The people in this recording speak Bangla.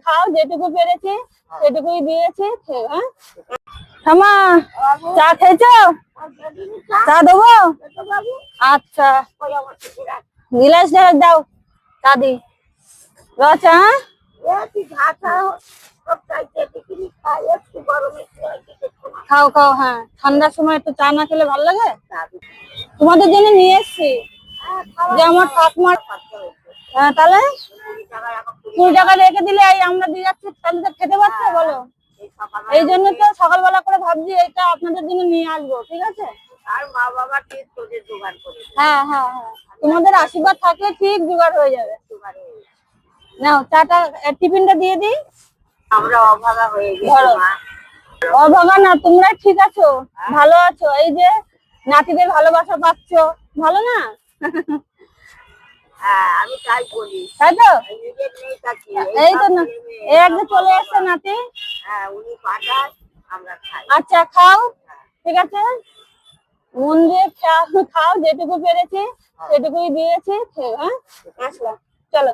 খাও, যেটুকু পেরেছি সেটুকুই দিয়েছি, খেয়ে। হ্যাঁ থামা, চা খেয়েছো? চা দেবো? আচ্ছা গিলাস দাও, চা দি চা। খাও খাও, হ্যাঁ ঠান্ডার সময় একটু চা না খেলে ভালো লাগে। তোমাদের জন্য নিয়ে এসছি, যে আমার ঠাকুমার। হ্যাঁ তাহলে 20 টাকা রেখে দিলে এই আমরা দিয়ে যাচ্ছি, তাহলে তো খেতে পারছো বলো। এই জন্য তো সকালবেলা করে ভাবছি এটা আপনাদের জন্য নিয়ে আসবো, ঠিক আছে। আর মা বাবা ঠিক তোদের জোগাড় করে। হ্যাঁ হ্যাঁ হ্যাঁ, তোমাদের আশীর্বাদ থাকলে ঠিক জোগাড় হয়ে যাবে। নাও চাটা, টিফিনটা দিয়ে দিই। আমরা অভাগা হয়ে গেছি মা। অভাগা না, তোমরা ঠিক আছো, ভালো আছো, এই যে নাতিদের ভালোবাসা পাচ্ছ, ভালো না? হ্যাঁ আমি তাই বলি, তাই তো। নিজের মেয়েটাকে এই তো না, এই একটা চলে এসছে নাতি। হ্যাঁ উনি পাঠায়, আমরা খাই। আচ্ছা খাও, ঠিক আছে, মন দিয়ে খাও, যেটুকু পেরেছি সেটুকুই দিয়েছি, খেয়ে। হ্যাঁ আসলাম, চলো।